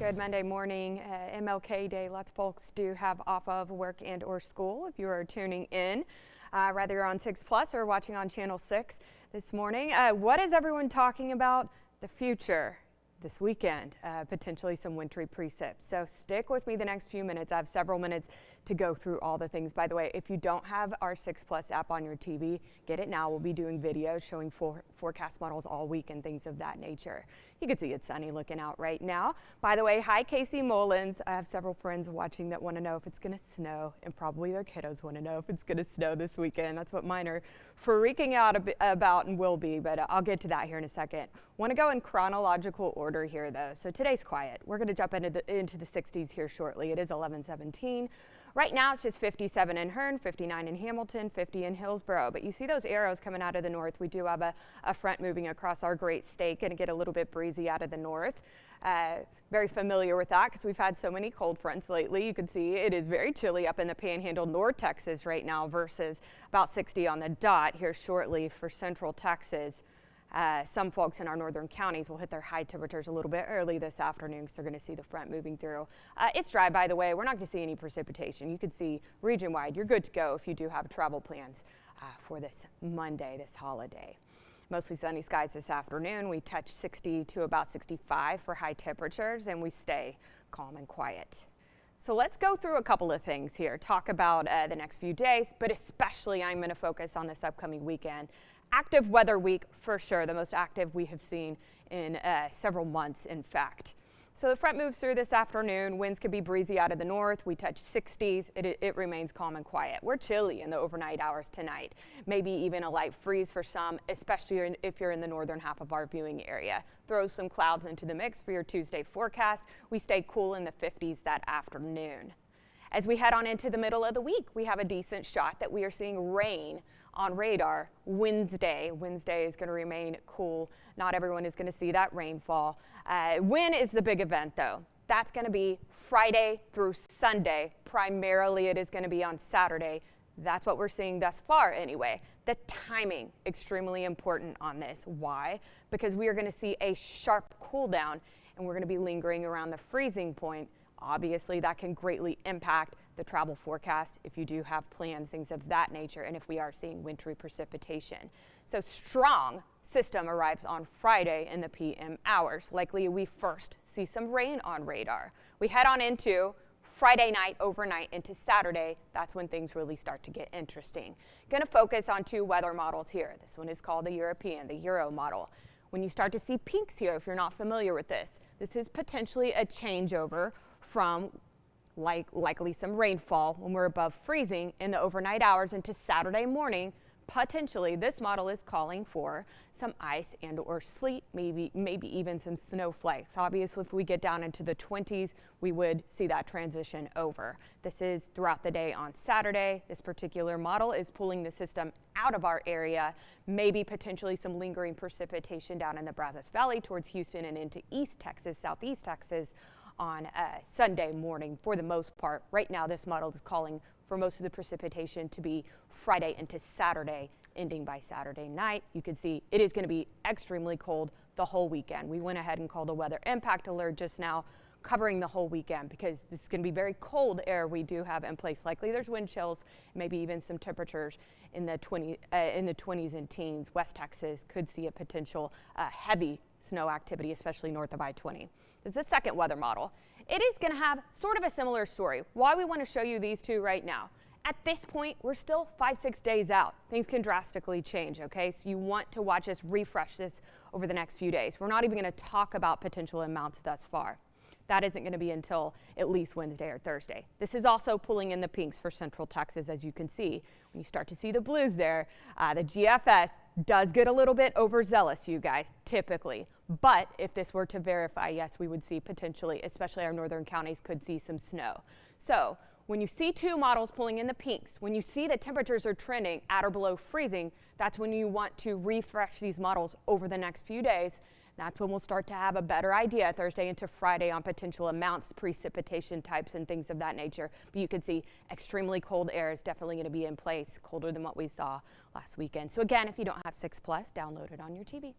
Good Monday morning, MLK Day. Lots of folks do have off of work and or school. If you are tuning in, whether you're on 6 Plus or watching on Channel 6 this morning, what is everyone talking about? The future. This weekend, potentially some wintry precip. So stick with me the next few minutes. I have several minutes to go through all the things. By the way, if you don't have our 6 Plus app on your TV, get it now. We'll be doing videos showing forecast models all week and things of that nature. You can see it's sunny looking out right now. By the way, hi Casey Mullins. I have several friends watching that want to know if it's going to snow, and probably their kiddos want to know if it's going to snow this weekend. That's what mine are freaking out about and will be, but I'll get to that here in a second. Want to go in chronological order here though. So today's quiet. We're going to jump into the 60s here shortly. It is 11:17. Right now it's just 57 in Hearn, 59 in Hamilton, 50 in Hillsborough. But you see those arrows coming out of the north. We do have a front moving across our great state. Going to get a little bit breezy out of the north. Very familiar with that because we've had so many cold fronts lately. You can see it is very chilly up in the Panhandle, North Texas right now versus about 60 on the dot here shortly for Central Texas. Some folks in our northern counties will hit their high temperatures a little bit early this afternoon because they're going to see the front moving through. It's dry, by the way. We're not going to see any precipitation. You can see region-wide. You're good to go if you do have travel plans for this Monday, this holiday. Mostly sunny skies this afternoon. We touch 60 to about 65 for high temperatures, and we stay calm and quiet. So let's go through a couple of things here. Talk about the next few days, but especially I'm going to focus on this upcoming weekend. Active weather week for sure, the most active we have seen in several months, in fact. So the front moves through this afternoon. Winds could be breezy out of the north. We touch 60s. It remains calm and quiet. We're chilly in the overnight hours tonight. Maybe even a light freeze for some, especially if you're in the northern half of our viewing area. Throw some clouds into the mix for your Tuesday forecast. We stay cool in the 50s that afternoon. As we head on into the middle of the week, we have a decent shot that we are seeing rain on radar Wednesday. Wednesday is going to remain cool. Not everyone is going to see that rainfall. When is the big event, though? That's going to be Friday through Sunday. Primarily, it is going to be on Saturday. That's what we're seeing thus far anyway. The timing, extremely important on this. Why? Because we are going to see a sharp cool down, and we're going to be lingering around the freezing point. Obviously, that can greatly impact the travel forecast if you do have plans, things of that nature, and if we are seeing wintry precipitation. So strong system arrives on Friday in the PM hours. Likely we first see some rain on radar. We head on into Friday night, overnight into Saturday. That's when things really start to get interesting. Going to focus on two weather models here. This one is called the European, the Euro model. When you start to see pinks here, if you're not familiar with this is potentially a changeover from likely some rainfall when we're above freezing in the overnight hours into Saturday morning. Potentially, this model is calling for some ice and or sleet, maybe even some snowflakes. Obviously, if we get down into the 20s, we would see that transition over. This is throughout the day on Saturday. This particular model is pulling the system out of our area, maybe potentially some lingering precipitation down in the Brazos Valley towards Houston and into East Texas, Southeast Texas on Sunday morning for the most part. Right now, this model is calling for most of the precipitation to be Friday into Saturday, ending by Saturday night. You can see it is going to be extremely cold the whole weekend. We went ahead and called a weather impact alert just now, covering the whole weekend because this is going to be very cold air we do have in place. Likely there's wind chills, maybe even some temperatures in the 20s and teens. West Texas could see a potential heavy snow activity, especially north of I-20. This is the second weather model. It is going to have sort of a similar story. Why we want to show you these two right now. At this point, we're still 5-6 days out. Things can drastically change, okay? So you want to watch us refresh this over the next few days. We're not even going to talk about potential amounts thus far. That isn't going to be until at least Wednesday or Thursday. This is also pulling in the pinks for Central Texas, as you can see. When you start to see the blues there, the GFS does get a little bit overzealous, you guys, typically. But if this were to verify, yes, we would see potentially, especially our northern counties, could see some snow. So when you see two models pulling in the pinks, when you see the temperatures are trending at or below freezing, that's when you want to refresh these models over the next few days. That's when we'll start to have a better idea Thursday into Friday on potential amounts, precipitation types, and things of that nature. But you can see extremely cold air is definitely going to be in place, colder than what we saw last weekend. So again, if you don't have 6 Plus, download it on your TV.